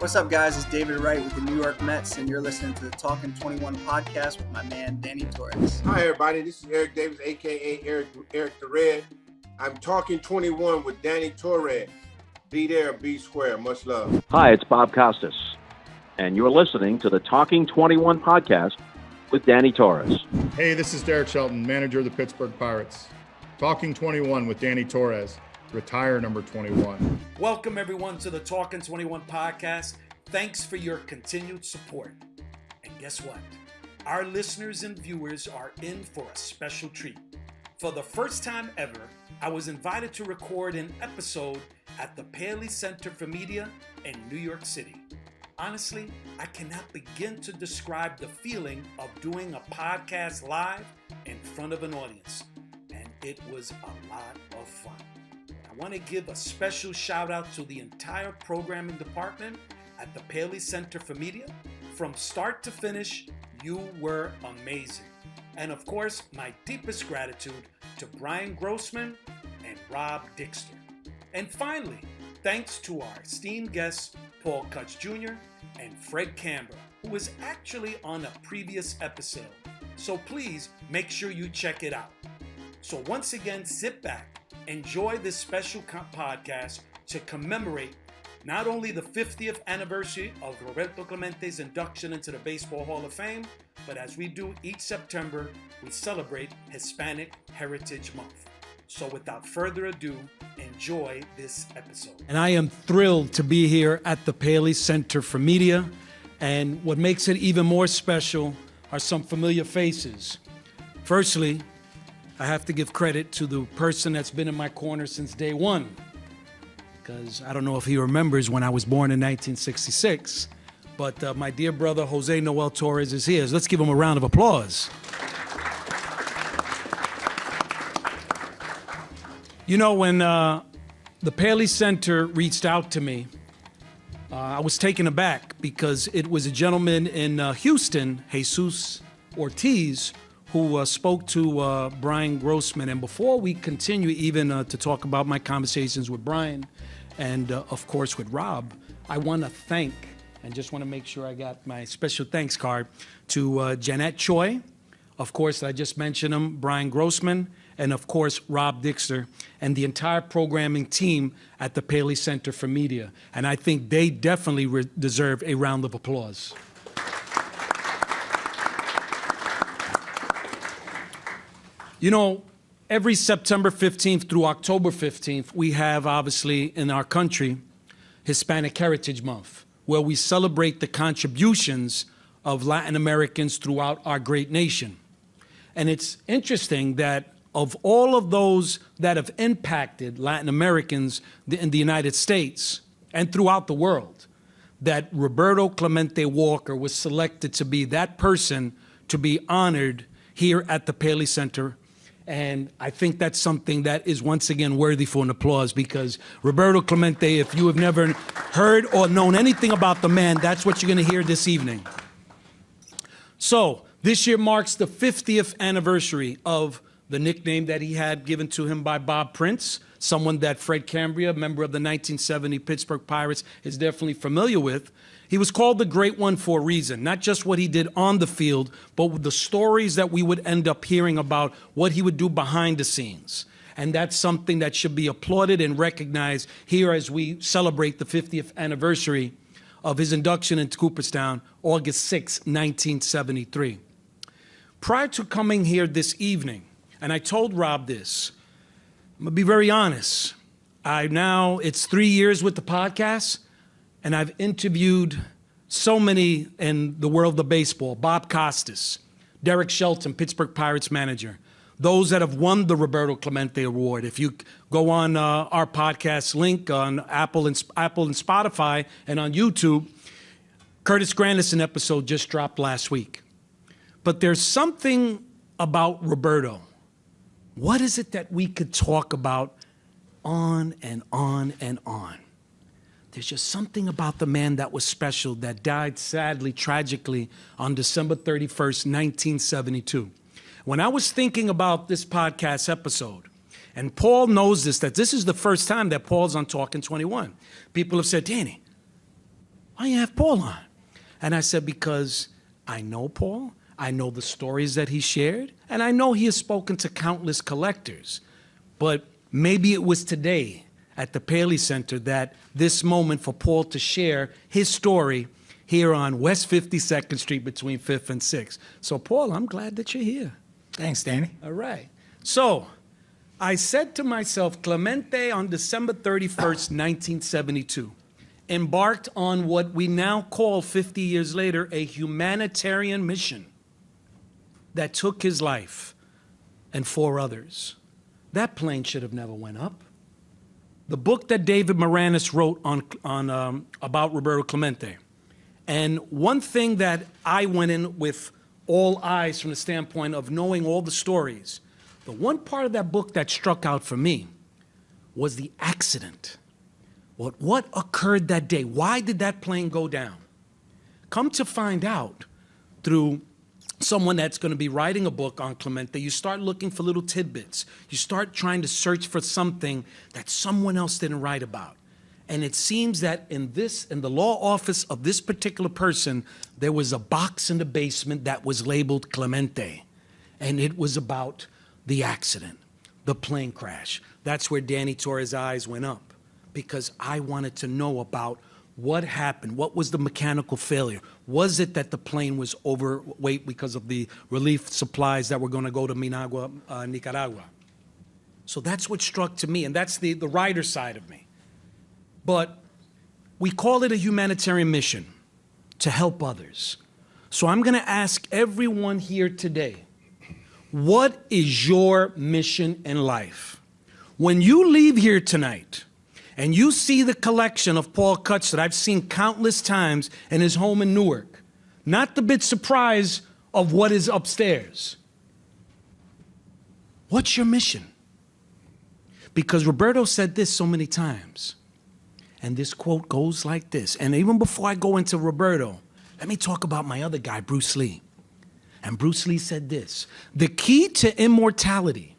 What's up, guys? It's David Wright with the New York Mets, and you're listening to the Talkin 21 podcast with my man, Danny Torres. Hi, everybody. This is Eric Davis, a.k.a. Eric the Red. I'm Talkin 21 with Danny Torres. Be there, be square. Much love. Hi, it's Bob Costas, and you're listening to the Talking 21 podcast with Danny Torres. Hey, this is Derek Shelton, manager of the Pittsburgh Pirates. Talking 21 with Danny Torres. Retire number 21. Welcome, everyone, to the Talkin 21 podcast. Thanks for your continued support. And guess what? Our listeners and viewers are in for a special treat. For the first time ever, I was invited to record an episode at the Paley Center for Media in New York City. Honestly, I cannot begin to describe the feeling of doing a podcast live in front of an audience. And it was a lot of fun. I want to give a special shout out to the entire programming department at the Paley Center for Media. From start to finish, you were amazing. And of course, my deepest gratitude to Brian Grossman and Rob Dixter. And finally, thanks to our esteemed guests, Paul Kutch Jr. and Fred Cambria, who was actually on a previous episode. So please make sure you check it out. So once again, sit back. Enjoy this special podcast to commemorate not only the 50th anniversary of Roberto Clemente's induction into the Baseball Hall of Fame, but as we do each September, we celebrate Hispanic Heritage Month. So without further ado, enjoy this episode. And I am thrilled to be here at the Paley Center for Media. And what makes it even more special are some familiar faces. Firstly, I have to give credit to the person that's been in my corner since day one. Because I don't know if he remembers when I was born in 1966, but my dear brother, Jose Noel Torres, is here. So let's give him a round of applause. You know, when the Paley Center reached out to me, I was taken aback because it was a gentleman in Houston, Jesus Ortiz, who spoke to Brian Grossman. And before we continue even to talk about my conversations with Brian and, of course, with Rob, I want to thank, and just want to make sure I got my special thanks card, to Jeanette Choi, of course, I just mentioned him, Brian Grossman, and, of course, Rob Dixter, and the entire programming team at the Paley Center for Media. And I think they definitely deserve a round of applause. You know, every September 15th through October 15th, we have, obviously, in our country, Hispanic Heritage Month, where we celebrate the contributions of Latin Americans throughout our great nation. And it's interesting that of all of those that have impacted Latin Americans in the United States and throughout the world, that Roberto Clemente Walker was selected to be that person to be honored here at the Paley Center. And I think that's something that is once again worthy for an applause, because Roberto Clemente, if you have never heard or known anything about the man, that's what you're going to hear this evening. So this year marks the 50th anniversary of the nickname that he had given to him by Bob Prince, someone that Fred Cambria, member of the 1970 Pittsburgh Pirates, is definitely familiar with. He was called the Great One for a reason, not just what he did on the field, but with the stories that we would end up hearing about what he would do behind the scenes. And that's something that should be applauded and recognized here as we celebrate the 50th anniversary of his induction into Cooperstown, August 6, 1973. Prior to coming here this evening, and I told Rob this, I'm going to be very honest. It's 3 years with the podcast, and I've interviewed so many in the world of baseball. Bob Costas, Derek Shelton, Pittsburgh Pirates manager. Those that have won the Roberto Clemente Award. If you go on our podcast link on Apple and Spotify and on YouTube, Curtis Granderson episode just dropped last week. But there's something about Roberto. What is it that we could talk about on and on and on? There's just something about the man that was special, that died sadly, tragically, on December 31st, 1972. When I was thinking about this podcast episode, and Paul knows this, that this is the first time that Paul's on Talkin 21. People have said, Danny, why you have Paul on? And I said, because I know Paul, I know the stories that he shared, and I know he has spoken to countless collectors. But maybe it was today at the Paley Center that this moment for Paul to share his story here on West 52nd Street between 5th and 6th. So, Paul, I'm glad that you're here. Thanks, Danny. All right. So, I said to myself, Clemente on December 31st, 1972, embarked on what we now call 50 years later a humanitarian mission that took his life and 4 others. That plane should have never went up. The book that David Moranis wrote about Roberto Clemente, and one thing that I went in with all eyes from the standpoint of knowing all the stories, the one part of that book that struck out for me was the accident. What occurred that day? Why did that plane go down? Come to find out through someone that's going to be writing a book on Clemente, you start looking for little tidbits. You start trying to search for something that someone else didn't write about. And it seems that in the law office of this particular person, there was a box in the basement that was labeled Clemente. And it was about the accident, the plane crash. That's where Danny Torres' eyes went up, because I wanted to know about what happened. What was the mechanical failure? Was it that the plane was overweight because of the relief supplies that were going to go to Managua, Nicaragua? So that's what struck to me, and that's the writer side of me. But we call it a humanitarian mission to help others. So I'm going to ask everyone here today, what is your mission in life? When you leave here tonight and you see the collection of Paul Kutch that I've seen countless times in his home in Newark, not the bit surprise of what is upstairs, what's your mission? Because Roberto said this so many times. And this quote goes like this. And even before I go into Roberto, let me talk about my other guy, Bruce Lee. And Bruce Lee said this: the key to immortality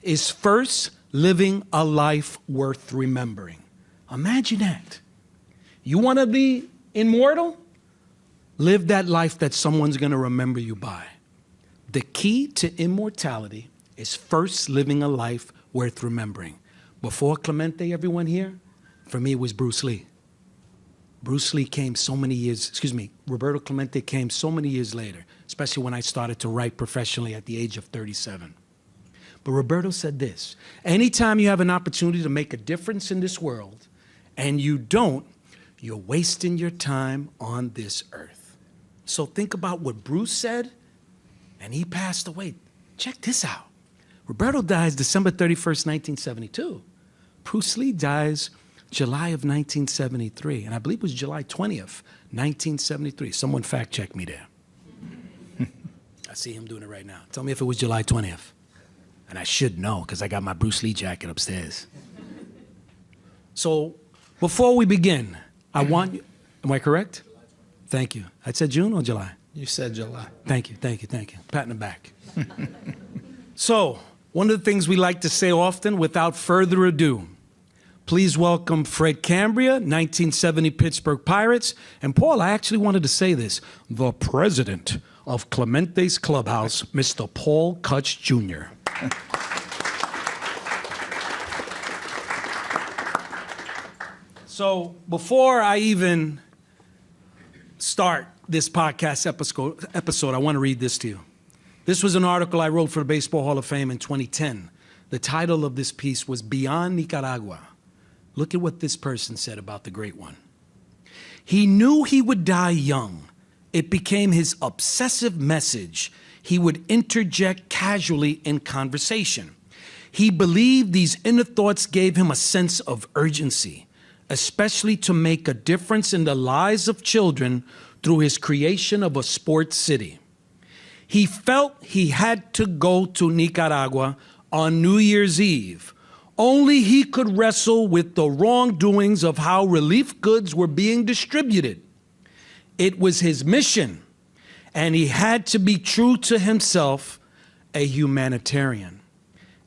is first living a life worth remembering. Imagine that. You want to be immortal? Live that life that someone's going to remember you by. The key to immortality is first living a life worth remembering. Before Clemente, everyone here, for me, it was Bruce Lee. Bruce Lee came so many years, Roberto Clemente came so many years later, especially when I started to write professionally at the age of 37. But Roberto said this: anytime you have an opportunity to make a difference in this world, and you don't, you're wasting your time on this earth. So think about what Bruce said, and he passed away. Check this out. Roberto dies December 31st, 1972. Bruce Lee dies July of 1973, and I believe it was July 20th, 1973. Someone fact check me there. I see him doing it right now. Tell me if it was July 20th. And I should know, because I got my Bruce Lee jacket upstairs. So before we begin, I want you, am I correct? Thank you. I said June or July? You said July. Thank you. Pat in the back. So one of the things we like to say often, without further ado, please welcome Fred Cambria, 1970 Pittsburgh Pirates. And Paul, I actually wanted to say this: the president of Clemente's Clubhouse, Mr. Paul Kutch Jr. So before I even start this podcast episode, I want to read this to you. This was an article I wrote for the Baseball Hall of Fame in 2010. The title of this piece was Beyond Nicaragua. Look at what this person said about the great one. He knew he would die young. It became his obsessive message. He would interject casually in conversation. He believed these inner thoughts gave him a sense of urgency, especially to make a difference in the lives of children through his creation of a sports city. He felt he had to go to Nicaragua on New Year's Eve. Only he could wrestle with the wrongdoings of how relief goods were being distributed. It was his mission, and he had to be true to himself, a humanitarian.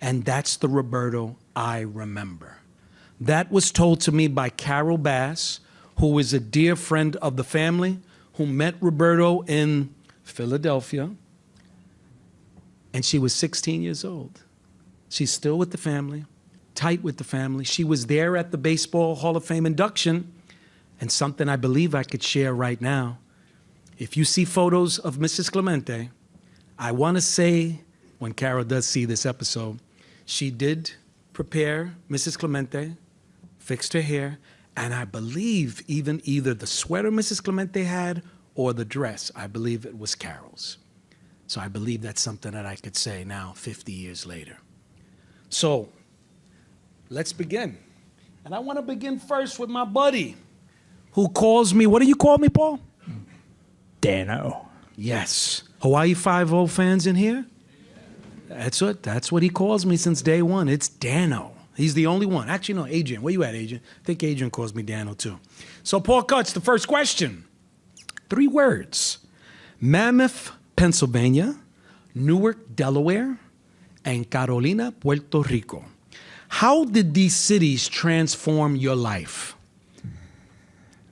And that's the Roberto I remember. That was told to me by Carol Bass, who is a dear friend of the family, who met Roberto in Philadelphia, and she was 16 years old. She's still with the family, tight with the family. She was there at the Baseball Hall of Fame induction, and something I believe I could share right now. If you see photos of Mrs. Clemente, I want to say, when Carol does see this episode, she did prepare Mrs. Clemente, fixed her hair, and I believe even either the sweater Mrs. Clemente had or the dress, I believe it was Carol's. So I believe that's something that I could say now, 50 years later. So let's begin. And I want to begin first with my buddy who calls me, what do you call me, Paul? Dano. Yes. Hawaii Five-0 fans in here? That's what he calls me since day one. It's Dano. He's the only one. Actually, no, Adrian. Where you at, Adrian? I think Adrian calls me Dano, too. So, Paul Kutch, the first question. 3 words. Mammoth, Pennsylvania, Newark, Delaware, and Carolina, Puerto Rico. How did these cities transform your life?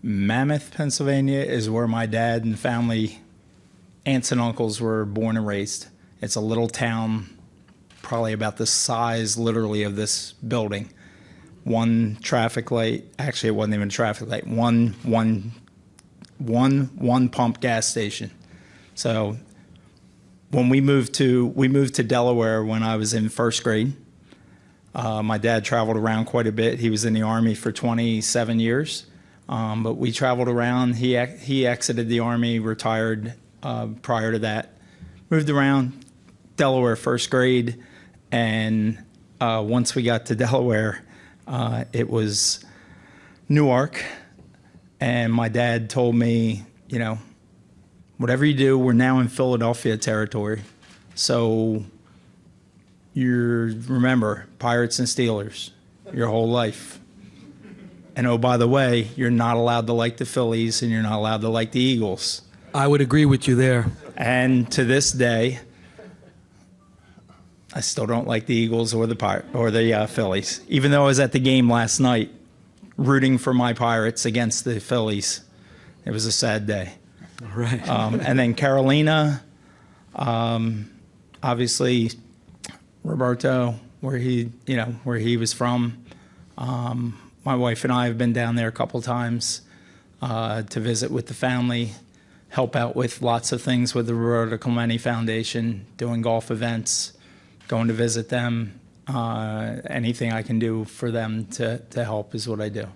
Mammoth, Pennsylvania is where my dad and family, aunts and uncles were born and raised. It's a little town, probably about the size, literally, of this building. One traffic light, actually it wasn't even a traffic light, one pump gas station. So when we moved to Delaware when I was in first grade. My dad traveled around quite a bit. He was in the Army for 27 years. But we traveled around. He exited the Army, retired prior to that. Moved around Delaware first grade. And once we got to Delaware, it was Newark. And my dad told me, you know, whatever you do, we're now in Philadelphia territory. So remember, Pirates and Steelers your whole life. And oh, by the way, you're not allowed to like the Phillies and you're not allowed to like the Eagles. I would agree with you there. And to this day, I still don't like the Eagles or the Phillies. Even though I was at the game last night rooting for my Pirates against the Phillies, it was a sad day. All right. And then Carolina, obviously Roberto, where he was from. My wife and I have been down there a couple times to visit with the family, help out with lots of things with the Roberto Clemente Foundation, doing golf events, going to visit them. Anything I can do for them to help is what I do.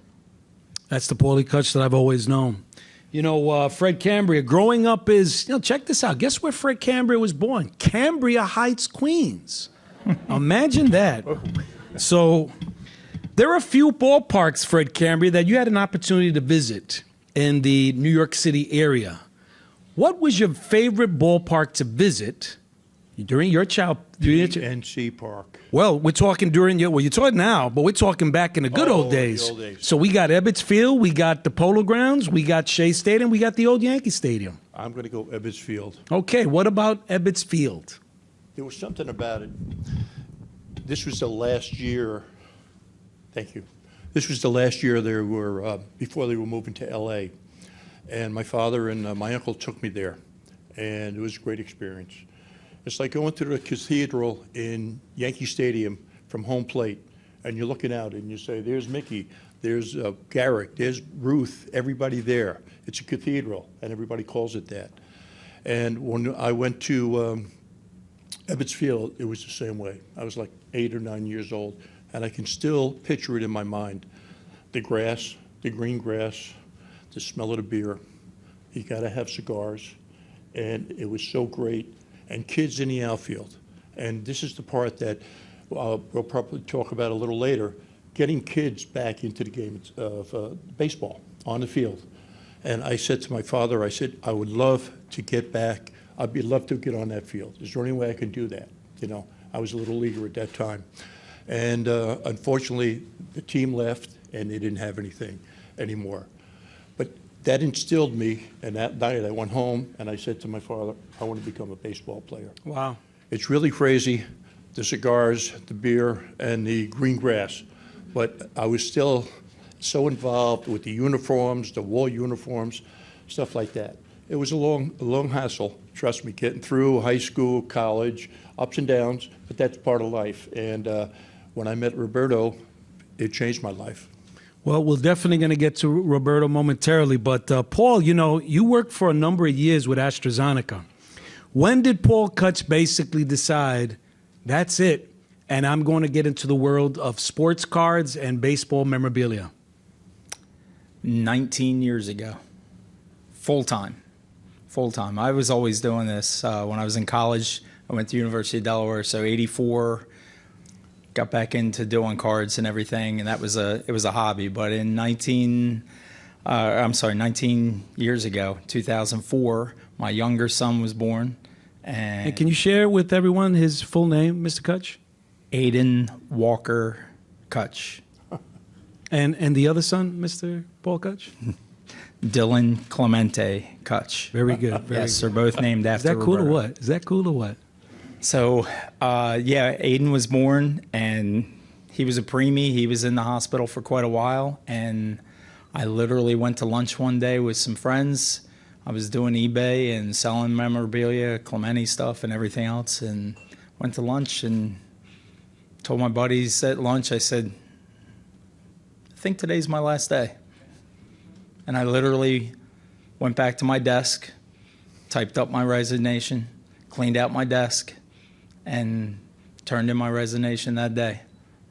That's the Paulie Kutch that I've always known. You know, Fred Cambria, growing up check this out. Guess where Fred Cambria was born? Cambria Heights, Queens. Imagine that. So there are a few ballparks, Fred Cambria, that you had an opportunity to visit in the New York City area. What was your favorite ballpark to visit during your childhood? NC Park. Well, we're talking you're talking now, but we're talking back in the good old days. The old days. So we got Ebbets Field, we got the Polo Grounds, we got Shea Stadium, we got the old Yankee Stadium. I'm going to go Ebbets Field. Okay, what about Ebbets Field? There was something about it. This was the last year. Thank you. This was the last year they were before they were moving to L.A. And my father and my uncle took me there, and it was a great experience. It's like going to the cathedral in Yankee Stadium from home plate, and you're looking out and you say, there's Mickey, there's Garrick, there's Ruth, everybody there. It's a cathedral, and everybody calls it that. And when I went to Ebbets Field, it was the same way. I was like 8 or 9 years old, and I can still picture it in my mind. The grass, the green grass, the smell of the beer. You got to have cigars, and it was so great. And kids in the outfield. And this is the part that we'll probably talk about a little later, getting kids back into the game of baseball on the field. And I said to my father, I said, I would love to get back. I'd love to get on that field. Is there any way I can do that? You know, I was a little leaguer at that time. And unfortunately, the team left and they didn't have anything anymore. But that instilled me, and that night I went home and I said to my father, I want to become a baseball player. Wow. It's really crazy, the cigars, the beer, and the green grass. But I was still so involved with the uniforms, the wall uniforms, stuff like that. It was a long hassle, trust me, getting through high school, college, ups and downs, but that's part of life. And when I met Roberto, it changed my life. Well, we're definitely going to get to Roberto momentarily, but Paul, you know, you worked for a number of years with AstraZeneca. When did Paul Kutch basically decide, that's it, and I'm going to get into the world of sports cards and baseball memorabilia? 19 years ago, full-time. I was always doing this. When I was in college, I went to University of Delaware, so 84, got back into doing cards and everything, and it was a hobby. But in 19 years ago, 2004, my younger son was born. And can you share with everyone his full name, Mr. Kutch? Aiden Walker Kutch. And the other son, Mr. Paul Kutch? Dylan Clemente Kutch. Very good. Yes, they're both named after Is that cool Roberto. or what? Is that cool or what? So, Aiden was born, and he was a preemie. He was in the hospital for quite a while, and I literally went to lunch one day with some friends. I was doing eBay and selling memorabilia, Clemente stuff and everything else, and went to lunch and told my buddies at lunch, I said, I think today's my last day. And I literally went back to my desk, typed up my resignation, cleaned out my desk, and turned in my resignation that day.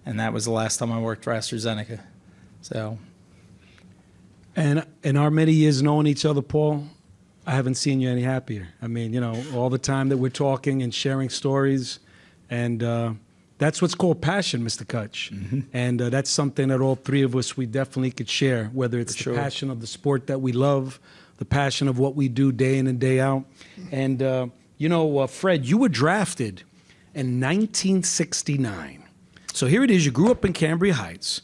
And that was the last time I worked for AstraZeneca. So. And in our many years knowing each other, Paul, I haven't seen you any happier. I mean, you know, all the time that we're talking and sharing stories, and that's what's called passion, Mr. Kutch. Mm-hmm. And that's something that all three of us, we definitely could share, whether it's the passion of the sport that we love, the passion of what we do day in and day out. And, you know, Fred, you were drafted in 1969. So here it is. You grew up in Cambria Heights.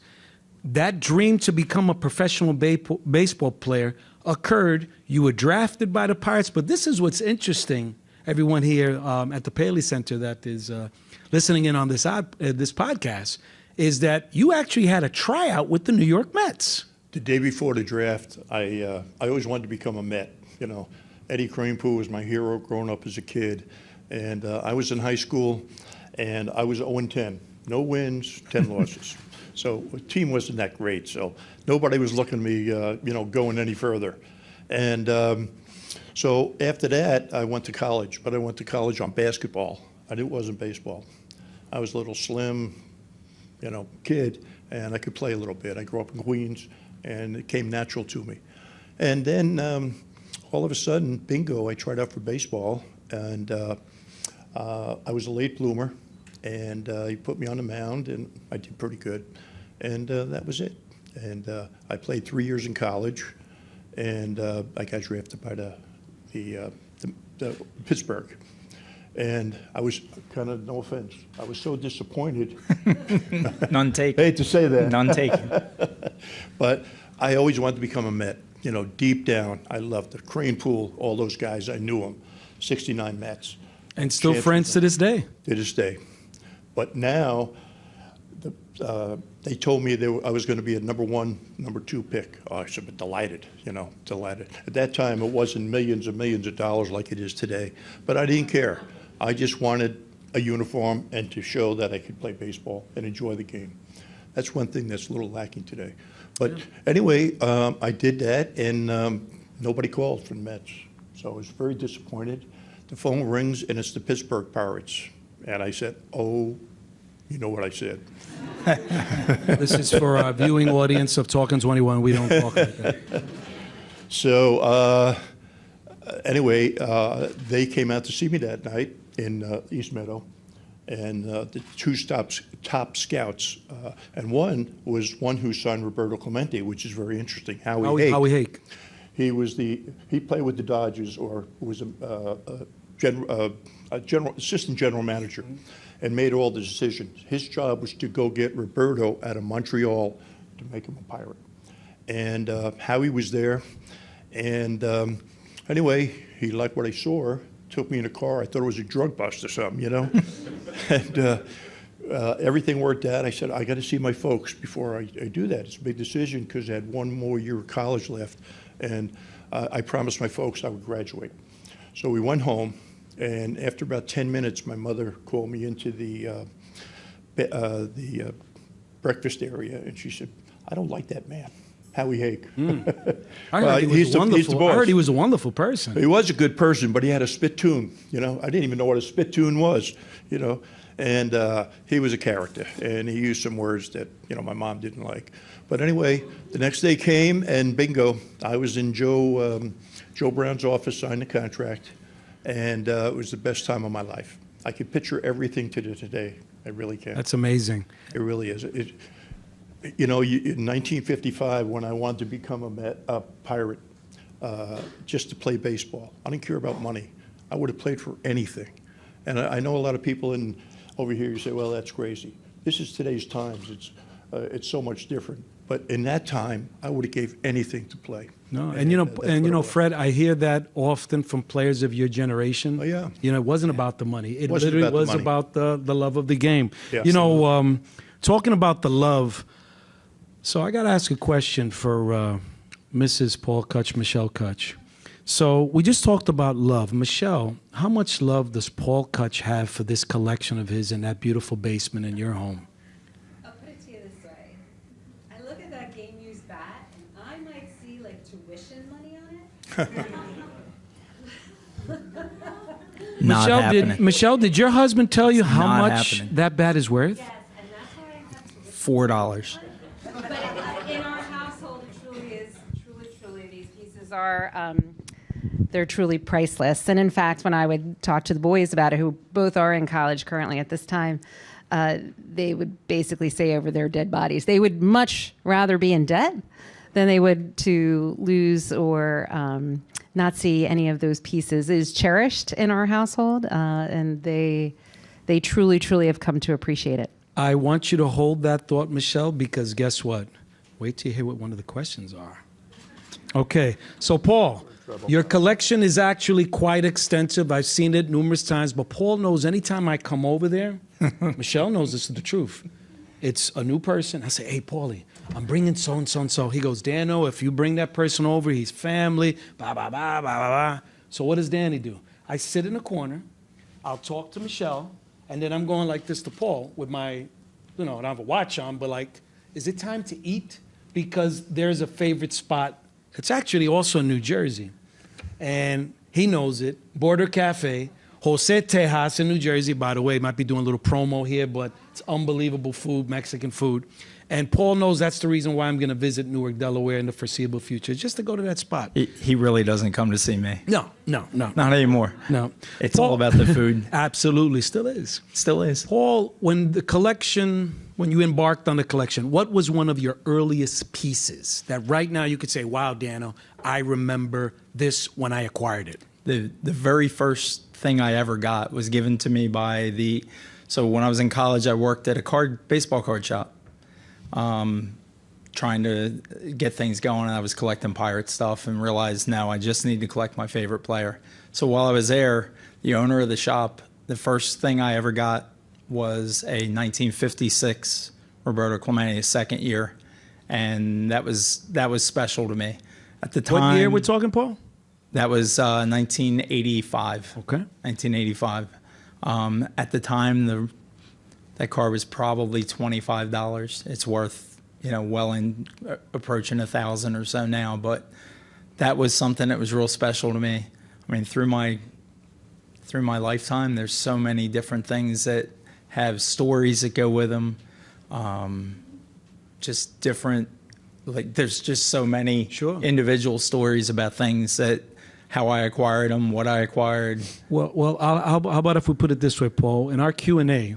That dream to become a professional baseball player occurred. You were drafted by the Pirates. But this is what's interesting, everyone here at the Paley Center that is listening in on this podcast, is that you actually had a tryout with the New York Mets. The day before the draft, I always wanted to become a Met. You know, Eddie Krahenpool was my hero growing up as a kid. And I was in high school, and I was 0-10. No wins, 10 losses. So the team wasn't that great. So nobody was looking at me, you know, going any further. And so after that, I went to college. But I went to college on basketball. It wasn't baseball. I was a little slim, you know, kid, and I could play a little bit. I grew up in Queens, and it came natural to me. And then all of a sudden, bingo, I tried out for baseball, and I was a late bloomer, and he put me on the mound, and I did pretty good. And that was it. And I played 3 years in college, and I got drafted by the Pittsburgh. And I was kind of, no offense, I was so disappointed. None taken. I hate to say that. None taken. But I always wanted to become a Met. You know, deep down, I loved it. Krahenpool, all those guys, I knew them. 69 Mets. And still friends to this day. To this day. But now, they told me I was going to be a number 1, number 2 pick. Oh, I should be delighted, you know, delighted. At that time, it wasn't millions and millions of dollars like it is today. But I didn't care. I just wanted a uniform and to show that I could play baseball and enjoy the game. That's one thing that's a little lacking today. But anyway, I did that, and nobody called from the Mets. So I was very disappointed. The phone rings, and it's the Pittsburgh Pirates. And I said, oh, you know what I said. This is for our viewing audience of Talkin 21. We don't talk like that. So anyway, they came out to see me that night in East Meadow, and the two top scouts, and one was one who signed Roberto Clemente, which is very interesting. Howie Hake. He played with the Dodgers, or was a assistant general manager, and made all the decisions. His job was to go get Roberto out of Montreal to make him a Pirate. And Howie was there, and anyway, he liked what I saw, took me in a car. I thought it was a drug bust or something, you know? And everything worked out. I said, I got to see my folks before I do that. It's a big decision because I had one more year of college left, and I promised my folks I would graduate. So we went home, and after about 10 minutes, my mother called me into the breakfast area, and she said, I don't like that man, Howie Hake. I heard he was wonderful. He's the boss. I heard he was a wonderful person. He was a good person, but he had a spittoon, you know. I didn't even know what a spittoon was, you know. And he was a character, and he used some words that, you know, my mom didn't like. But anyway, the next day came, and bingo, I was in Joe Brown's office, signed the contract, and it was the best time of my life. I could picture everything to today. I really can. That's amazing. It really is. You know, in 1955, when I wanted to become a Pirate, just to play baseball, I didn't care about money. I would have played for anything. And I know a lot of people over here, you say, well, that's crazy. This is today's times. It's so much different. But in that time, I would have gave anything to play. No, and you know, Fred, I hear that often from players of your generation. Oh, yeah. You know, it wasn't about the money. It Wasn't literally about the was money. about the love of the game. Yeah, you know, talking about the love, so I got to ask a question for Mrs. Paul Kutch, Michelle Kutch. So we just talked about love. Michelle, how much love does Paul Kutch have for this collection of his in that beautiful basement in your home? I'll put it to you this way. I look at that game-used bat, and I might see, like, tuition money on it. Not happening. Michelle, did your husband tell you how not much happening. that bat is worth? Yes, and that's why I have to $4. But in our household, it truly is, truly, these pieces are, they're truly priceless. And in fact, when I would talk to the boys about it, who both are in college currently at this time, they would basically say over their dead bodies, they would much rather be in debt than they would to lose or not see any of those pieces. It is cherished in our household, and they truly have come to appreciate it. I want you to hold that thought, Michelle, because guess what? Wait till you hear what one of the questions are. Okay, so Paul, your collection is actually quite extensive. I've seen it numerous times, but Paul knows anytime I come over there, Michelle knows this is the truth. It's a new person. I say, hey, Paulie, I'm bringing so-and-so and so. He goes, Dano, if you bring that person over, he's family, blah, blah, blah, blah, blah, blah. So what does Danny do? I sit in a corner, I'll talk to Michelle, and then I'm going like this to Paul with my, you know, I don't have a watch on, but like, is it time to eat? Because there's a favorite spot. It's actually also in New Jersey. And he knows it, Border Cafe, Jose Tejas in New Jersey, by the way. Might be doing a little promo here, but it's unbelievable food, Mexican food. And Paul knows that's the reason why I'm going to visit Newark, Delaware in the foreseeable future, just to go to that spot. He really doesn't come to see me. No. Not anymore. No. It's all about the food. Absolutely, still is. Still is. Paul, when you embarked on the collection, what was one of your earliest pieces that right now you could say, wow, Dano, I remember this when I acquired it? The very first thing I ever got was given to me by so when I was in college, I worked at a baseball card shop, trying to get things going. I was collecting Pirate stuff and realized now I just need to collect my favorite player. So while I was there, the owner of the shop, the first thing I ever got was a 1956 Roberto Clemente, his second year, and that was special to me. At the time, What year we're talking, Paul? That was 1985. Okay. 1985. At the time, that car was probably $25. It's worth, approaching $1,000 or so now. But that was something that was real special to me. I mean, through my lifetime, there's so many different things that have stories that go with them. Just different, there's just so many individual stories about things that. How I acquired them, what I acquired. Well, how about if we put it this way, Paul? In our Q&A,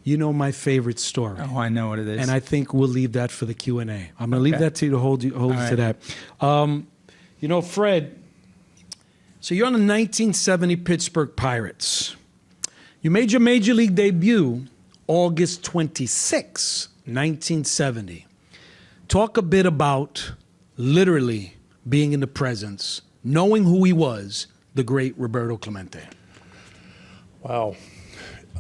you know my favorite story. Oh, I know what it is. And I think we'll leave that for the Q&A. I'm going to leave that to you to hold you to that. Fred, so you're on the 1970 Pittsburgh Pirates. You made your Major League debut August 26, 1970. Talk a bit about literally being in the presence, knowing who he was, the great Roberto Clemente. Wow.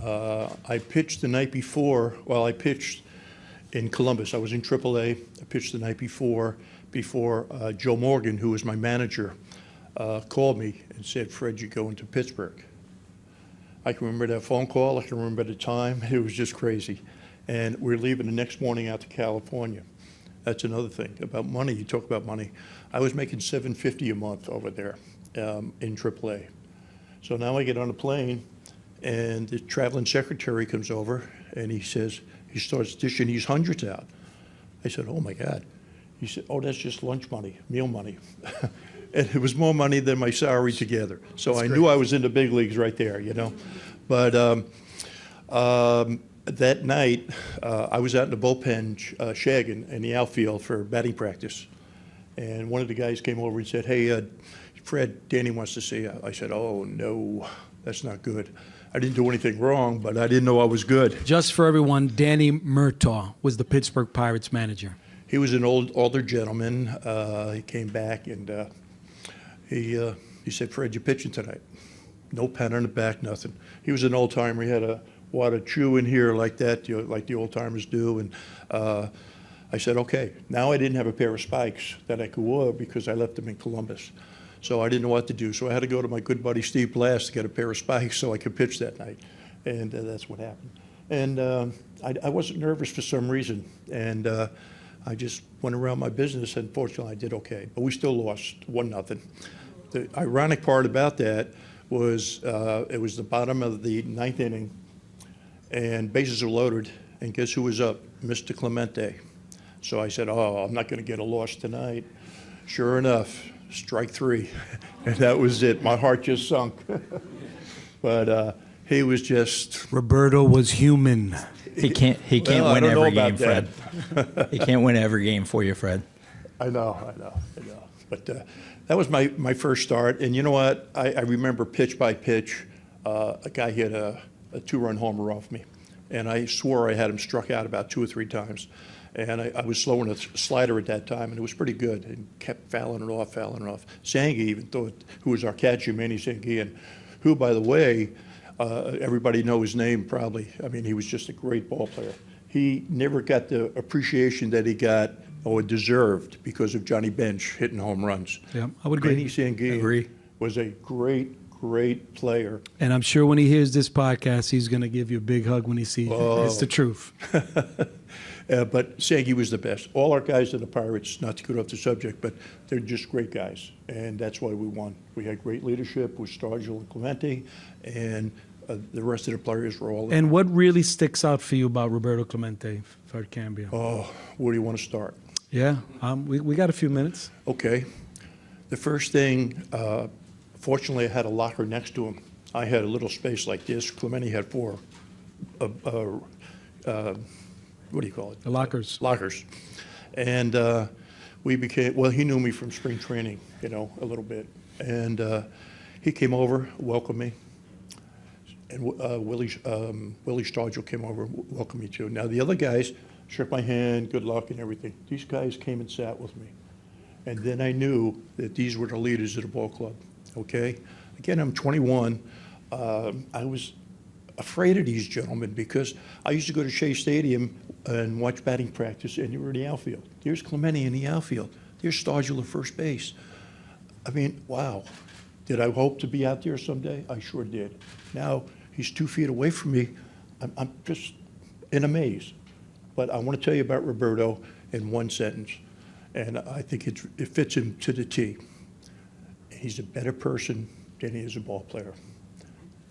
I pitched the night before. Well, I pitched in Columbus. I was in AAA. I pitched the night before Joe Morgan, who was my manager, called me and said, "Fred, you're going to Pittsburgh." I can remember that phone call. I can remember the time. It was just crazy. And we're leaving the next morning out to California. That's another thing about money. You talk about money. I was making $750 a month over there in AAA. So now I get on a plane, and the traveling secretary comes over, and he starts dishing these hundreds out. I said, "Oh my God." He said, "Oh, that's just lunch money, meal money." And it was more money than my salary together. So I knew I was in the big leagues right there, you know. But that night, I was out in the bullpen shagging in the outfield for batting practice. And one of the guys came over and said, "Hey, Fred, Danny wants to see you." I said, "Oh, no, that's not good." I didn't do anything wrong, but I didn't know I was good. Just for everyone, Danny Murtaugh was the Pittsburgh Pirates manager. He was an older gentleman. He came back and he said, "Fred, you're pitching tonight." No pen on the back, nothing. He was an old timer. He had a wad of chew in here like that, like the old timers do. And I said, "Okay." Now I didn't have a pair of spikes that I could wear because I left them in Columbus. So I didn't know what to do. So I had to go to my good buddy Steve Blass to get a pair of spikes so I could pitch that night. And that's what happened. And I wasn't nervous for some reason. And I just went around my business, and fortunately I did okay. But we still lost 1-0. The ironic part about that was it was the bottom of the 9th inning, and bases were loaded, and guess who was up? Mr. Clemente. So I said, "Oh, I'm not going to get a loss tonight." Sure enough, strike 3, and that was it. My heart just sunk. But he was just... Roberto was human. He can't Well, win every game, that. Fred. He can't win every game for you, Fred. I know. But that was my first start. And you know what? I remember pitch by pitch, a guy hit a 2-run homer off me. And I swore I had him struck out about 2 or 3 times. And I was slowing a slider at that time, and it was pretty good, and kept fouling it off. Sangi even thought, who was our catcher, Manny Sanguian, who, by the way, everybody know his name probably. I mean, he was just a great ball player. He never got the appreciation that he got or deserved because of Johnny Bench hitting home runs. Yeah, I would agree. Manny Sanguian was a great player. And I'm sure when he hears this podcast, he's going to give you a big hug when he sees you. It's the truth. But Sangy was the best. All our guys in the Pirates, not to get off the subject, but they're just great guys, and that's why we won. We had great leadership with Stargell and Clemente, and the rest of the players were all... And what really sticks out for you about Roberto Clemente, Fred Cambria? Oh, where do you want to start? Yeah, we got a few minutes. Okay. The first thing, fortunately, I had a locker next to him. I had a little space like this. Clemente had 4 what do you call it? The lockers. Lockers. And we became, well, he knew me from spring training, you know, a little bit. And he came over, welcomed me. And Willie Stargell came over, welcomed me too. Now, the other guys shook my hand, good luck and everything. These guys came and sat with me. And then I knew that these were the leaders of the ball club, okay? Again, I'm 21. I was afraid of these gentlemen because I used to go to Shea Stadium and watch batting practice, and you were in the outfield. There's Clemente in the outfield. There's Stargell at first base. I mean, wow. Did I hope to be out there someday? I sure did. Now, he's 2 feet away from me. I'm just in a maze. But I want to tell you about Roberto in one sentence, and I think it fits him to the T. He's a better person than he is a ball player.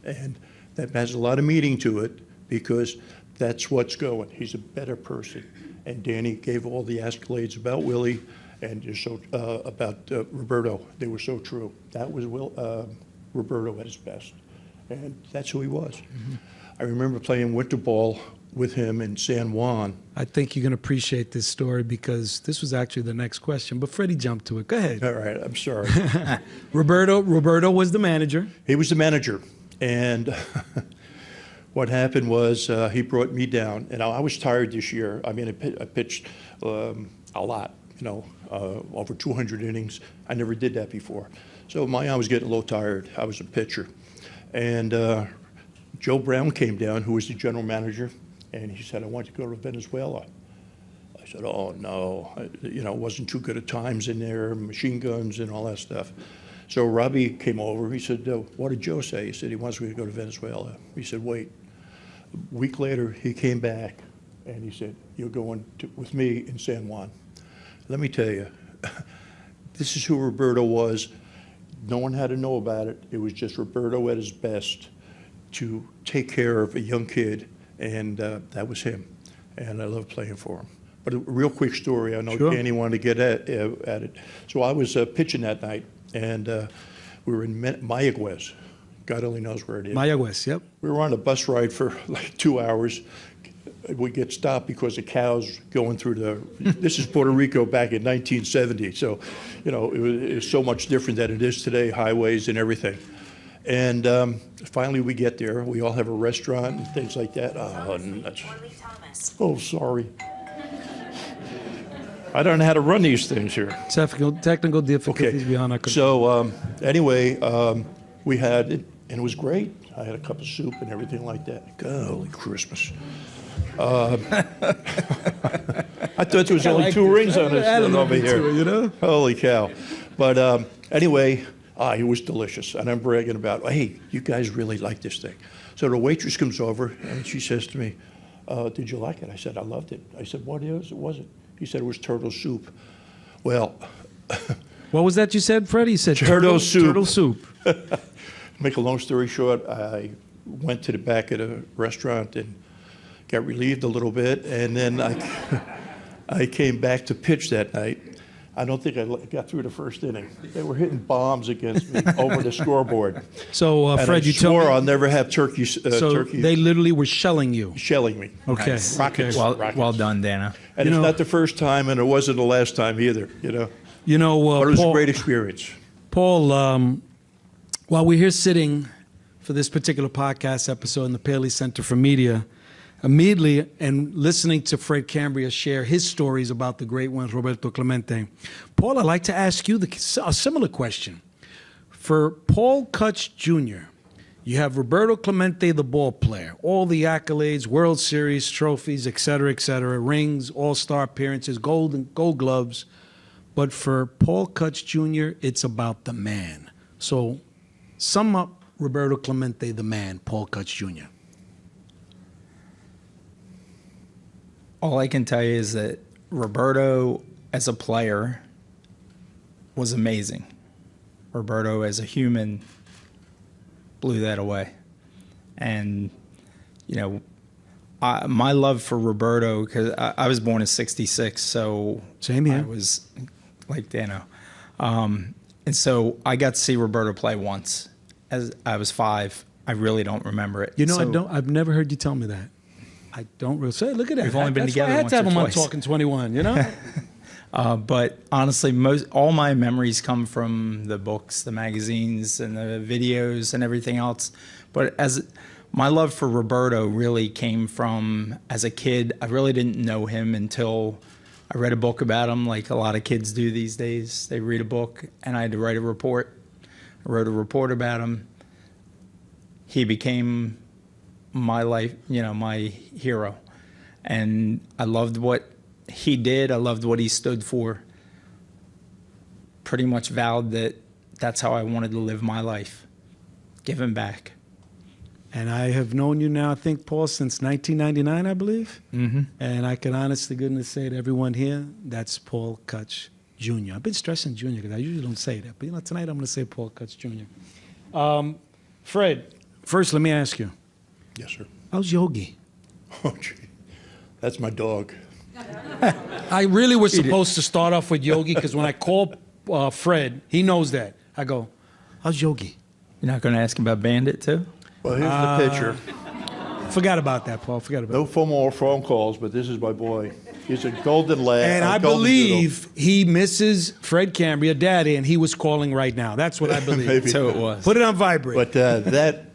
And that has a lot of meaning to it because that's what's going. He's a better person. And Danny gave all the accolades about Willie and about Roberto. They were so true. That was Roberto at his best. And that's who he was. Mm-hmm. I remember playing winter ball with him in San Juan. I think you're going to appreciate this story because this was actually the next question, but Freddie jumped to it. Go ahead. All right, I'm sorry. Roberto was the manager. He was the manager. And what happened was he brought me down, and I was tired this year. I mean, I pitched a lot, you know, over 200 innings. I never did that before. So I was getting a little tired. I was a pitcher. And Joe Brown came down, who was the general manager, and he said, I want to go to Venezuela. I said, oh, no. It wasn't too good at times in there, machine guns and all that stuff. So Robbie came over. He said, what did Joe say? He said, he wants me to go to Venezuela. He said, wait. A week later, he came back, and he said, you're going with me in San Juan. Let me tell you, this is who Roberto was. No one had to know about it. It was just Roberto at his best to take care of a young kid, and that was him. And I love playing for him. But a real quick story, I know Sure. Danny wanted to get at it. So I was pitching that night, and we were in Mayaguez. God only knows where it is. Mayaguez, yep. We were on a bus ride for like 2 hours. We get stopped because the cows going through this is Puerto Rico back in 1970. So, it was so much different than it is today, highways and everything. And finally we get there. We all have a restaurant and things like that. Oh, sorry. I don't know how to run these things here. Technical difficulties beyond our control. So anyway, we had it, and it was great. I had a cup of soup and everything like that. God, holy Christmas. I thought there was only two rings on this thing over here. Holy cow. But anyway, it was delicious. And I'm bragging about, hey, you guys really like this thing. So the waitress comes over, and she says to me, did you like it? I said, I loved it. I said, what was it? He said it was turtle soup. Well. What was that you said, Freddie? You said turtle soup. Turtle soup. Make a long story short, I went to the back of the restaurant and got relieved a little bit, and then I came back to pitch that night. I don't think I got through the first inning. They were hitting bombs against me over the scoreboard. So, Fred, and you told me I'll never have turkey. Turkey. They literally were shelling you. Shelling me. Okay. Nice. Rockets. Well done, Dana. And it's not the first time, and it wasn't the last time either. But it was a great experience. Paul, while we're here sitting for this particular podcast episode in the Paley Center for Media, immediately and listening to Fred Cambria share his stories about the great one, Roberto Clemente, Paul, I'd like to ask you a similar question. For Paul Kutch Jr., you have Roberto Clemente, the ball player, all the accolades, World Series trophies, et cetera, rings, all-star appearances, gold gloves. But for Paul Kutch Jr., it's about the man. So sum up Roberto Clemente, the man, Paul Kutch Jr. All I can tell you is that Roberto, as a player, was amazing. Roberto, as a human, blew that away. And, my love for Roberto, because I was born in '66, so same here. I was like Dano. And so I got to see Roberto play once. As I was 5. I really don't remember it. I've never heard you tell me that. I don't really say. Look at that. We've only been together once. I had to have him on twice. Talkin 21. But honestly, all my memories come from the books, the magazines, and the videos and everything else. But my love for Roberto really came from, as a kid, I really didn't know him until I read a book about him, like a lot of kids do these days. They read a book, and I had to write a report. I wrote a report about him. He became my life, my hero. And I loved what he did. I loved what he stood for. Pretty much vowed that that's how I wanted to live my life. Giving back. And I have known you now, I think, Paul, since 1999, I believe. Mm-hmm. And I can honestly goodness say to everyone here, that's Paul Kutch Jr. I've been stressing Jr. because I usually don't say that. But tonight I'm going to say Paul Kutch Jr. Fred, first let me ask you. Yes, sir. How's Yogi? Oh, gee. That's my dog. I really was supposed to start off with Yogi because when I call Fred, he knows that. I go, how's Yogi? You're not going to ask him about Bandit, too? Well, here's the picture. Forgot about that, Paul. No more phone calls, but this is my boy. He's a golden lad. And I believe he misses Fred Cambria, Daddy, and he was calling right now. That's what I believe. Maybe. So it was. Put it on vibrate. But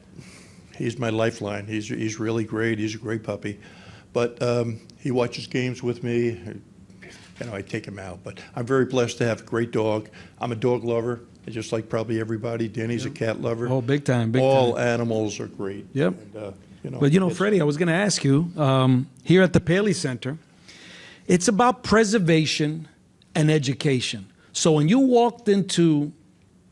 he's my lifeline. He's really great. He's a great puppy. But he watches games with me. I take him out. But I'm very blessed to have a great dog. I'm a dog lover. And just like probably everybody, Danny's a cat lover. Oh, big time, big All time. animals are great. Yep. And, But it's- Freddie, I was going to ask you, here at the Paley Center, it's about preservation and education. So when you walked into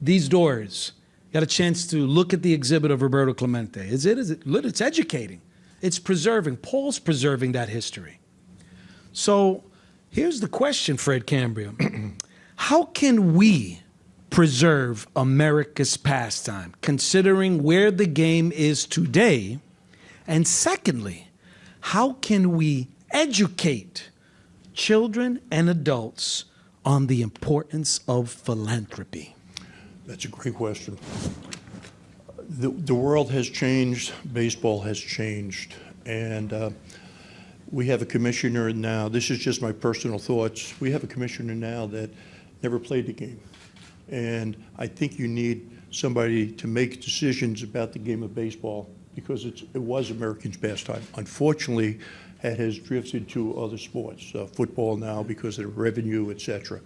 these doors, you got a chance to look at the exhibit of Roberto Clemente. It's educating. It's preserving. Paul's preserving that history. So here's the question, Fred Cambria. How can we preserve America's pastime, considering where the game is today? And secondly, how can we educate children and adults on the importance of philanthropy? That's a great question. The world has changed, baseball has changed, and we have a commissioner now, this is just my personal thoughts, we have a commissioner now that never played the game. And I think you need somebody to make decisions about the game of baseball because it was Americans' pastime. Unfortunately, it has drifted to other sports, football now because of revenue, et cetera.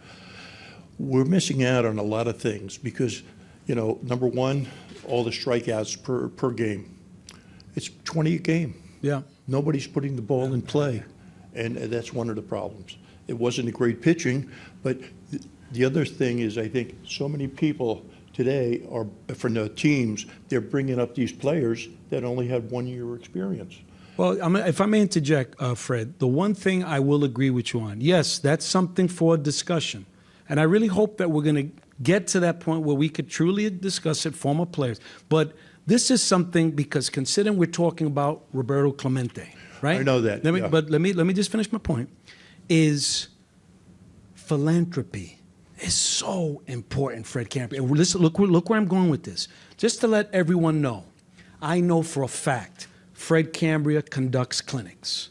We're missing out on a lot of things because, number one, all the strikeouts per game. It's 20 a game. Yeah. Nobody's putting the ball in play, and that's one of the problems. It wasn't a great pitching, but the other thing is I think so many people today are, from the teams, they're bringing up these players that only had 1 year experience. Well, if I may interject, Fred, the one thing I will agree with you on, yes, that's something for discussion. And I really hope that we're going to get to that point where we could truly discuss it, former players. But this is something because considering we're talking about Roberto Clemente, right? I know that. But let me just finish my point. Is philanthropy is so important, Fred Cambria. And listen, look where I'm going with this. Just to let everyone know, I know for a fact Fred Cambria conducts clinics.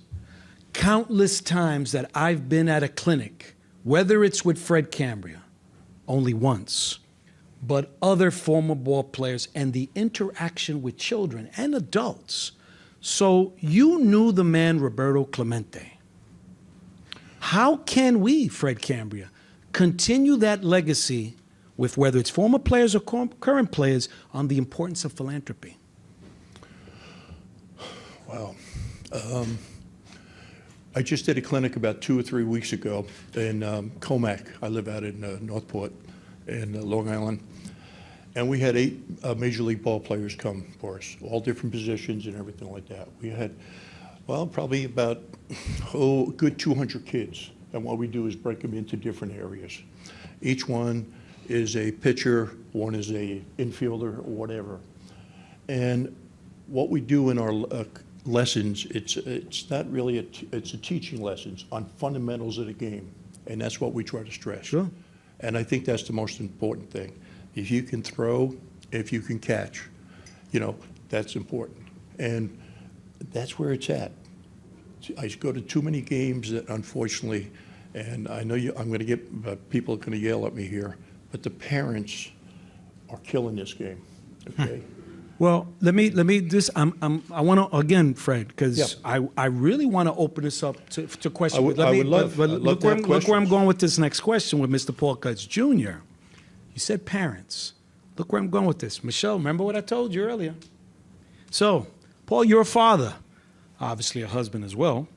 Countless times that I've been at a clinic, whether it's with Fred Cambria, only once, but other former ball players and the interaction with children and adults. So you knew the man Roberto Clemente. How can we, Fred Cambria, continue that legacy with whether it's former players or current players on the importance of philanthropy? Wow. I just did a clinic about 2 or 3 weeks ago in Comac. I live out in Northport in Long Island. And we had 8 Major League ball players come for us, all different positions and everything like that. We had, probably about, good 200 kids. And what we do is break them into different areas. Each one is a pitcher, one is a infielder, or whatever. And what we do in our lessons, it's not really it's a teaching lessons on fundamentals of the game, and that's what we try to stress. Sure. And I think that's the most important thing. If you can throw, if you can catch, that's important, and that's where it's at. I go to too many games that, unfortunately, and I know I'm going to get people are going to yell at me here, but the parents are killing this game. Okay. Well, let me just I want to again, Fred, because I really want to open this up to questions. Look where I'm going with this next question with Mr. Paul Kutch Jr. You said parents. Look where I'm going with this. Michelle, remember what I told you earlier? So, Paul, you're a father, obviously a husband as well.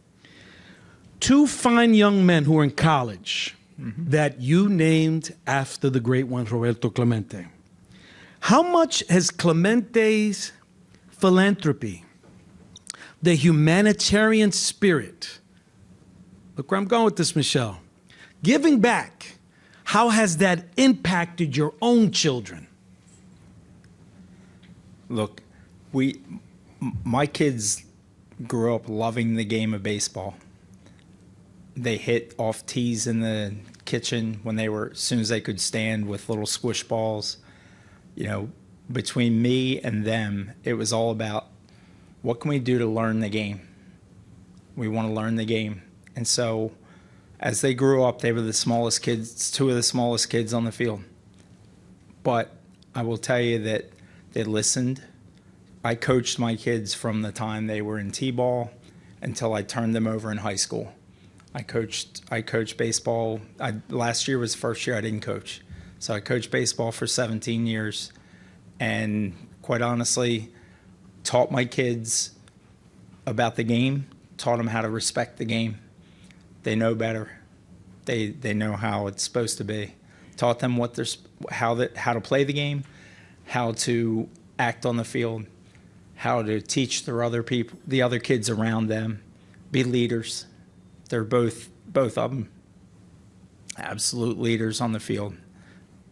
2 fine young men who are in college that you named after the great one, Roberto Clemente. How much has Clemente's philanthropy, the humanitarian spirit, look where I'm going with this, Michelle, giving back, how has that impacted your own children? Look, my kids grew up loving the game of baseball. They hit off tees in the kitchen as soon as they could stand with little squish balls. Between me and them, it was all about what can we do to learn the game? We want to learn the game. And so as they grew up, they were the smallest kids, 2 of the smallest kids on the field. But I will tell you that they listened. I coached my kids from the time they were in T-ball until I turned them over in high school. I coached baseball. Last year was the first year I didn't coach. So I coached baseball for 17 years, and quite honestly, taught my kids about the game, taught them how to respect the game. They know better. They know how it's supposed to be. Taught them how to play the game, how to act on the field, how to teach the other kids around them, be leaders. They're both of them absolute leaders on the field.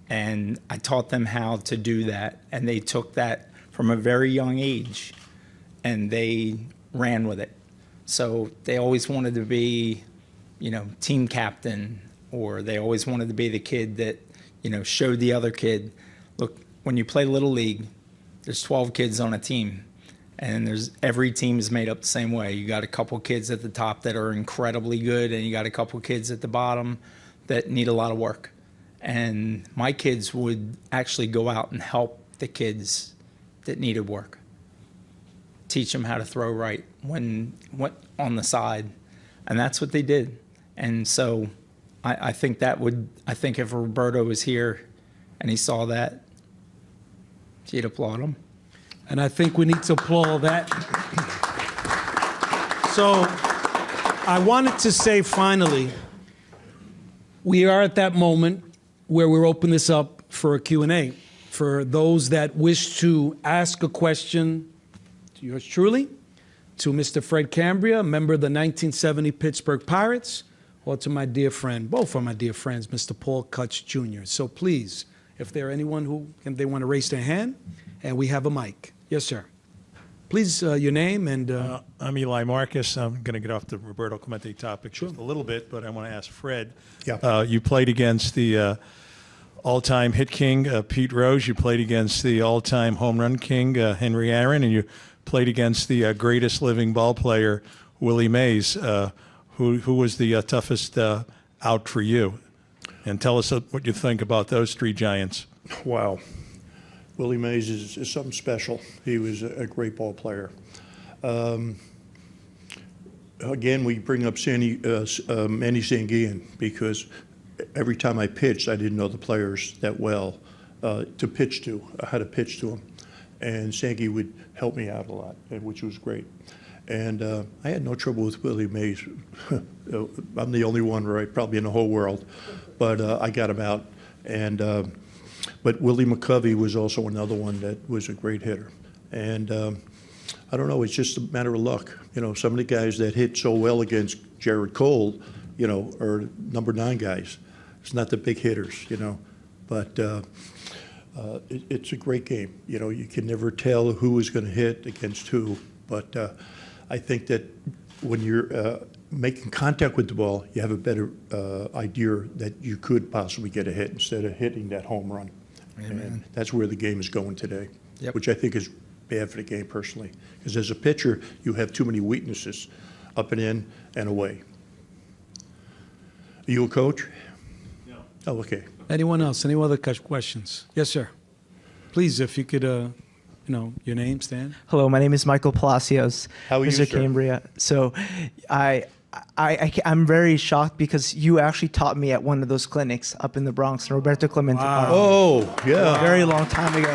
And I taught them how to do that, and they took that from a very young age, and they ran with it. So they always wanted to be, team captain, or they always wanted to be the kid that, showed the other kid, look, when you play Little League, there's 12 kids on a team, and every team is made up the same way. You got a couple kids at the top that are incredibly good, and you got a couple kids at the bottom that need a lot of work. And my kids would actually go out and help the kids that needed work. Teach them how to throw right when on the side. And that's what they did. And so I think if Roberto was here and he saw that, he'd applaud him. And I think we need to applaud that. So I wanted to say finally, we are at that moment where we're opening this up for a Q&A. For those that wish to ask a question to yours truly, to Mr. Fred Cambria, member of the 1970 Pittsburgh Pirates, or to my dear friend, both are my dear friends, Mr. Paul Kutch Jr. So please, if there are anyone they want to raise their hand, and we have a mic. Yes, sir. Please, your name and... I'm Eli Marcus. I'm going to get off the Roberto Clemente topic just a little bit, but I want to ask Fred. Yeah. You played against the all-time hit king, Pete Rose. You played against the all-time home run king, Henry Aaron, and you played against the greatest living ball player, Willie Mays. Who was the toughest out for you? And tell us what you think about those three giants. Wow. Willie Mays is something special. He was a great ball player. Again, we bring up Manny Sanguillen because every time I pitched, I didn't know the players that well to pitch to, how to pitch to them. And Sanguillen would help me out a lot, which was great. And I had no trouble with Willie Mays. I'm the only one, right, probably in the whole world. But I got him out. And but Willie McCovey was also another one that was a great hitter. And I don't know, it's just a matter of luck. Some of the guys that hit so well against Jared Cole, are number 9 guys. It's not the big hitters, But it's a great game. You can never tell who is going to hit against who. But I think that when you're making contact with the ball, you have a better idea that you could possibly get a hit instead of hitting that home run. Amen. And that's where the game is going today, which I think is bad for the game personally. Because as a pitcher, you have too many weaknesses, up and in and away. Are you a coach? No. Oh, okay. Anyone else? Any other questions? Yes, sir. Please, if you could, your name, Stan. Hello, my name is Michael Palacios. How are you, Mr. sir? Cambria. So I'm very shocked because you actually taught me at one of those clinics up in the Bronx, Roberto Clemente Park. Oh, yeah. A very long time ago.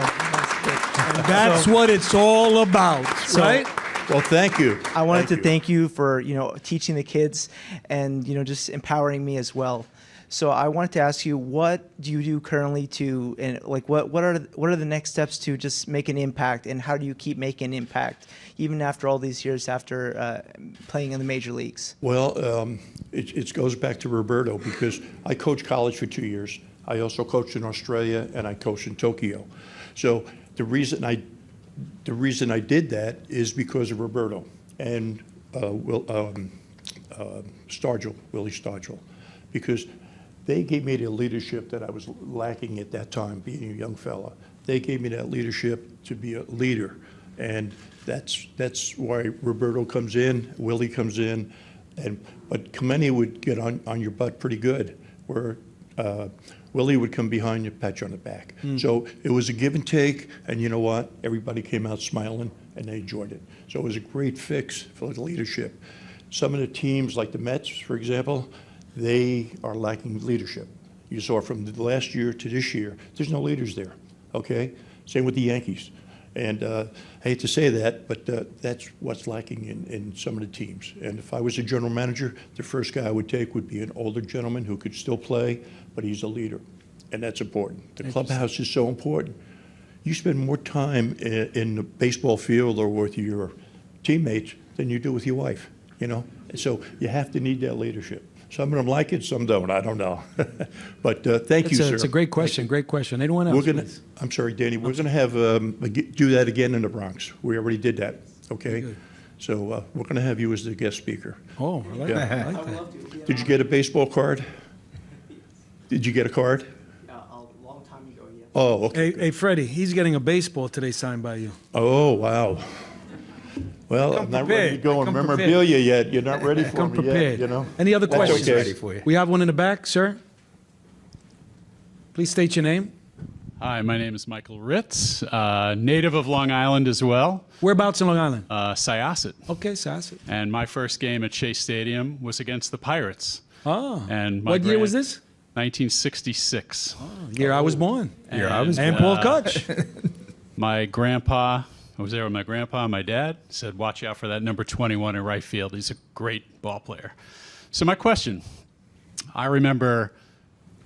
That's what it's all about, right? Well, thank you. I wanted to thank you for, teaching the kids and, just empowering me as well. So I wanted to ask you, what do you do currently what are the next steps to just make an impact, and how do you keep making an impact even after all these years after playing in the major leagues? Well, it goes back to Roberto because I coached college for 2 years. I also coached in Australia and I coached in Tokyo. So the reason I did that is because of Roberto and Willie Stargell, because they gave me the leadership that I was lacking at that time, being a young fella. They gave me that leadership to be a leader, and that's why Roberto comes in, Willie comes in, but Clemente would get on your butt pretty good, where Willie would come behind you, pat you on the back. So it was a give and take, and you know what? Everybody came out smiling, and they enjoyed it. So it was a great fix for the leadership. Some of the teams, like the Mets, for example, they are lacking leadership. You saw from the last year to this year, there's no leaders there, okay? Same with the Yankees. And I hate to say that, but that's what's lacking in some of the teams. And if I was a general manager, the first guy I would take would be an older gentleman who could still play, but he's a leader. And that's important. The clubhouse is so important. You spend more time in the baseball field or with your teammates than you do with your wife, you know? So you have to need that leadership. Some of them like it, some don't. I don't know. But thank you, sir. It's a great question. Great question. Anyone else? I'm sorry, Danny. We're going to have do that again in the Bronx. We already did that. Okay. Good. So we're going to have you as the guest speaker. Oh, I like that. I like that. Did you get a baseball card? Did you get a card? A long time ago, yeah. Oh, okay. Hey, Freddie, he's getting a baseball today signed by you. Oh, wow. Well, I'm not ready to go on memorabilia yet. You're not ready for me yet, you know? Any other questions? Okay. Ready for you. We have one in the back, sir. Please state your name. Hi, my name is Michael Ritz, native of Long Island as well. Whereabouts in Long Island? Syosset. Okay, Syosset. And my first game at Chase Stadium was against the Pirates. Oh. And What year was this? 1966. Year I was born. And Paul Kutch. My grandpa, I was there with my grandpa and my dad, said, watch out for that number 21 in right field. He's a great ball player. So my question, I remember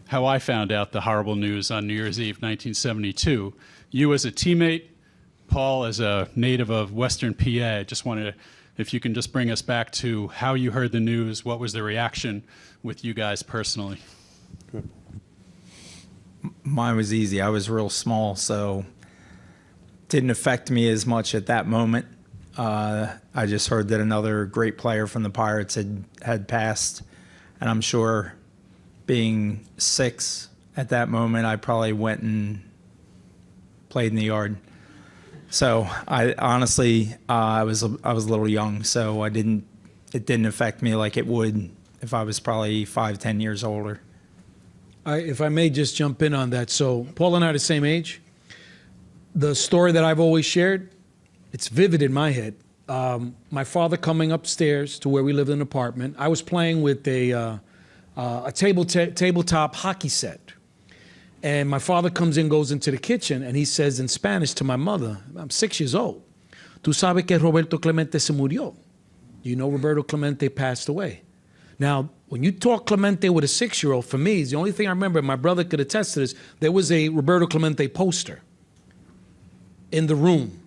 how I found out the horrible news on New Year's Eve, 1972. You as a teammate, Paul as a native of Western PA, I just wanted to, if you can just bring us back to how you heard the news, what was the reaction with you guys personally? Good. Mine was easy. I was real small, so didn't affect me as much at that moment. I just heard that another great player from the Pirates had passed, and I'm sure being 6 at that moment, I probably went and played in the yard. So I honestly, I was a little young, so it didn't affect me like it would if I was probably 5, 10 years older. If I may just jump in on that. So Paul and I are the same age. The story that I've always shared, it's vivid in my head. My father coming upstairs to where we lived in an apartment. I was playing with a tabletop hockey set. And my father comes in, goes into the kitchen, and he says in Spanish to my mother, I'm 6 years old, "Tú sabes que Roberto Clemente se murió." You know Roberto Clemente passed away. Now, when you talk Clemente with a 6-year-old, for me, the only thing I remember, my brother could attest to this, there was a Roberto Clemente poster in the room.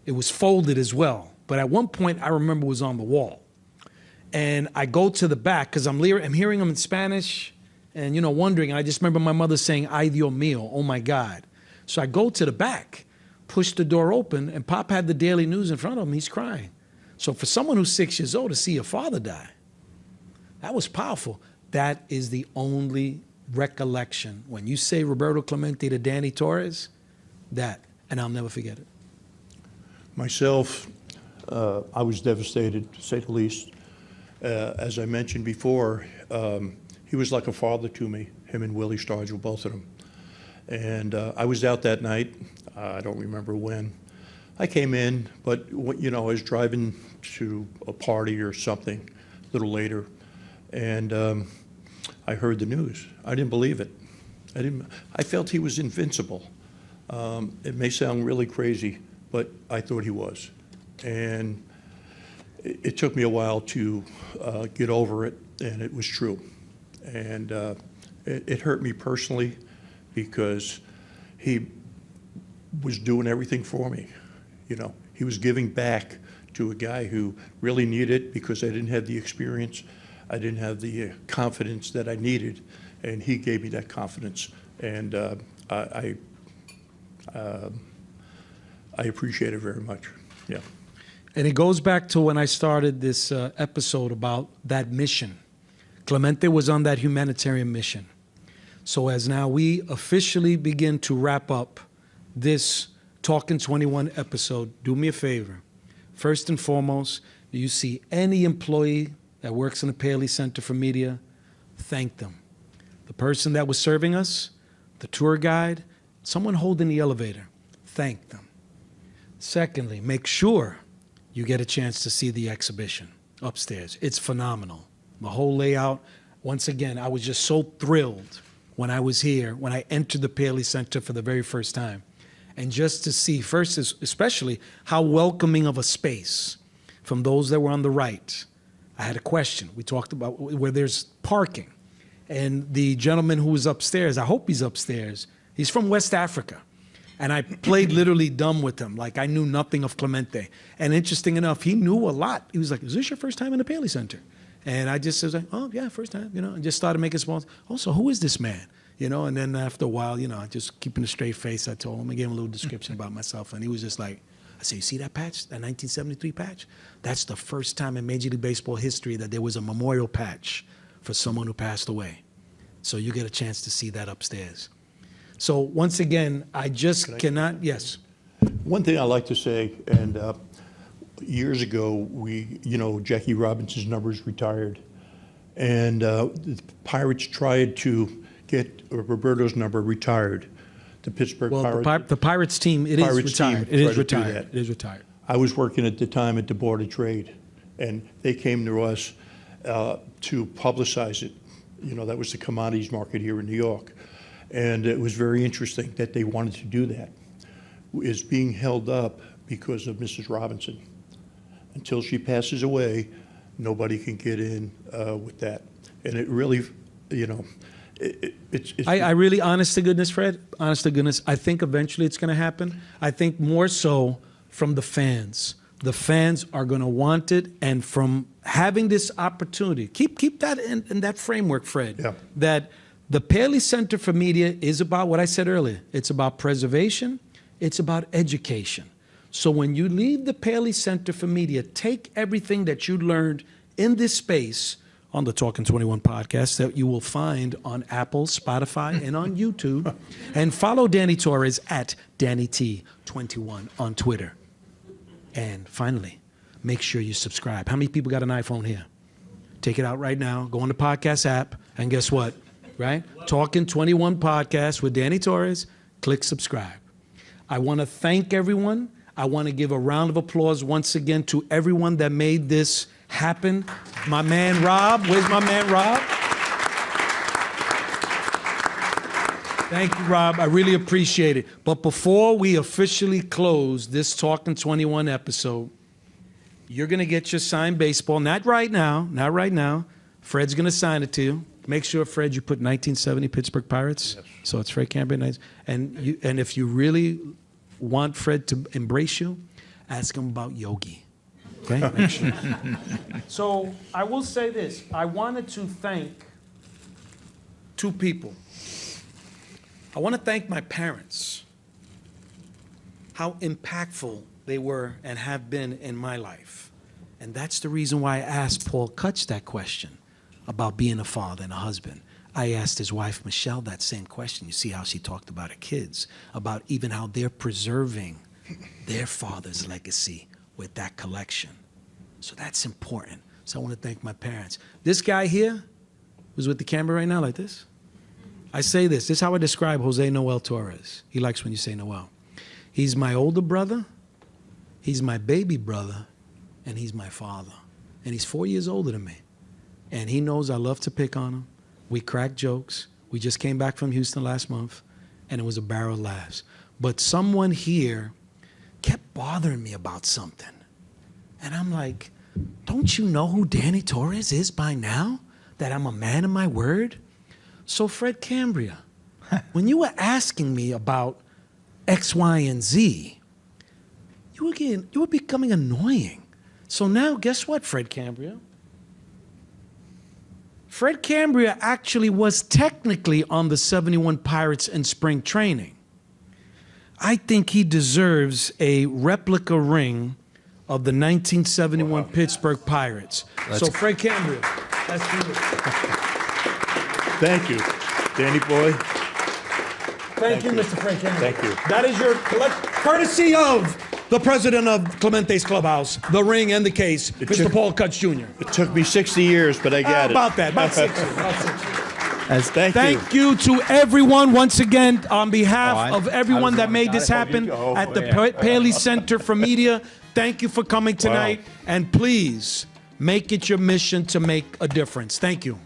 It was folded as well. But at one point, I remember it was on the wall. And I go to the back, because I'm hearing him in Spanish and, wondering. And I just remember my mother saying, "Ay, Dios mío, oh my God." So I go to the back, push the door open, and Pop had the Daily News in front of him. He's crying. So for someone who's 6 years old to see your father die, that was powerful. That is the only recollection. When you say Roberto Clemente to Danny Torres, that, and I'll never forget it. Myself, I was devastated, to say the least. As I mentioned before, he was like a father to me, him and Willie Stargell, both of them. And I was out that night. I don't remember when. I came in, but I was driving to a party or something a little later, and I heard the news. I didn't believe it. I felt he was invincible. It may sound really crazy, but I thought he was. And it took me a while to get over it, and it was true. And it hurt me personally because he was doing everything for me. He was giving back to a guy who really needed it because I didn't have the experience. I didn't have the confidence that I needed, and he gave me that confidence. And I appreciate it very much. Yeah. And it goes back to when I started this episode about that mission. Clemente was on that humanitarian mission. So as now we officially begin to wrap up this Talkin' 21 episode, do me a favor. First and foremost, do you see any employee that works in the Paley Center for Media, thank them. The person that was serving us, the tour guide, someone holding the elevator, thank them. Secondly, make sure you get a chance to see the exhibition upstairs. It's phenomenal. The whole layout. Once again, I was just so thrilled when I was here, when I entered the Paley Center for the very first time. And just to see, first, especially, how welcoming of a space from those that were on the right. I had a question. We talked about where there's parking. And the gentleman who was upstairs, I hope he's upstairs, he's from West Africa. And I played literally dumb with him, like I knew nothing of Clemente. And interesting enough, he knew a lot. He was like, is this your first time in the Paley Center? And I just was like, oh, yeah, first time, and just started making small. Oh, so who is this man? And then after a while, just keeping a straight face, I told him, I gave him a little description about myself. And he was just like, I said, you see that patch, that 1973 patch? That's the first time in Major League Baseball history that there was a memorial patch for someone who passed away. So you get a chance to see that upstairs. So once again, I just cannot, yes. One thing I like to say, and years ago, Jackie Robinson's numbers retired, and the Pirates tried to get Roberto's number retired. The Pittsburgh Pirates. The Pirates team, it is retired. It is retired. It is retired. I was working at the time at the Board of Trade, and they came to us to publicize it. That was the commodities market here in New York. And it was very interesting that they wanted to do that. It's being held up because of Mrs. Robinson. Until she passes away, nobody can get in with that. And it really, it's I really, honest to goodness, Fred, honest to goodness, I think eventually it's going to happen. I think more so from the fans. The fans are going to want it, and from having this opportunity, keep that in that framework, Fred, yeah. That the Paley Center for Media is about what I said earlier. It's about preservation. It's about education. So when you leave the Paley Center for Media, take everything that you learned in this space on the Talkin 21 podcast that you will find on Apple, Spotify, and on YouTube, and follow Danny Torres at DannyT21 on Twitter. And finally, make sure you subscribe. How many people got an iPhone here? Take it out right now. Go on the podcast app, and guess what? Right? Talkin 21 podcast with Danny Torres. Click subscribe. I want to thank everyone. I want to give a round of applause once again to everyone that made this happen. My man Rob. Where's my man Rob? Thank you, Rob. I really appreciate it. But before we officially close this Talkin 21 episode, you're going to get your signed baseball. Not right now. Not right now. Fred's going to sign it to you. Make sure, Fred, you put 1970 Pittsburgh Pirates. Yes. So it's Fred Cambria. And if you really want Fred to embrace you, ask him about Yogi. Okay? Make sure. So I will say this. I wanted to thank two people. I want to thank my parents. How impactful they were and have been in my life. And that's the reason why I asked Paul Kutch that question about being a father and a husband. I asked his wife, Michelle, that same question. You see how she talked about her kids, about even how they're preserving their father's legacy with that collection. So that's important. So I want to thank my parents. This guy here, who's with the camera right now like this, I say this. This is how I describe Jose Noel Torres. He likes when you say Noel. He's my older brother, he's my baby brother, and he's my father. And he's 4 years older than me. And he knows I love to pick on him. We crack jokes. We just came back from Houston last month, and it was a barrel of laughs. But someone here kept bothering me about something. And I'm like, don't you know who Danny Torres is by now? That I'm a man of my word? So Fred Cambria, when you were asking me about X, Y, and Z, you were becoming annoying. So now, guess what, Fred Cambria? Fred Cambria actually was technically on the 71 Pirates in spring training. I think he deserves a replica ring of the 1971 Pittsburgh Pirates. So Fred Cambria, that's you. Thank you, Danny boy. Thank you, Mr. Fred Cambria. Thank you. That is your courtesy of the president of Clemente's Clubhouse, the ring and the case, Mr. Paul Kutch Jr. It took me 60 years, but I got it. About that, about 60. Thank you to everyone once again on behalf of everyone that made this happen at the Paley Center for Media. Thank you for coming tonight, and please make it your mission to make a difference. Thank you.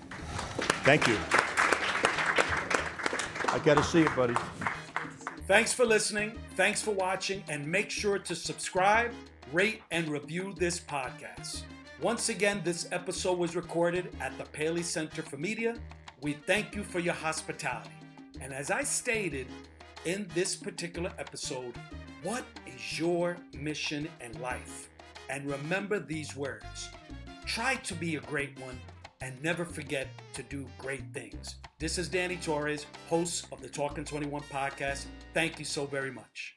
Thank you. I got to see it, buddy. Thanks for listening. Thanks for watching. And make sure to subscribe, rate, and review this podcast. Once again, this episode was recorded at the Paley Center for Media. We thank you for your hospitality. And as I stated in this particular episode, what is your mission in life? And remember these words. Try to be a great one and never forget to do great things. This is Danny Torres, host of the Talkin 21 podcast. Thank you so very much.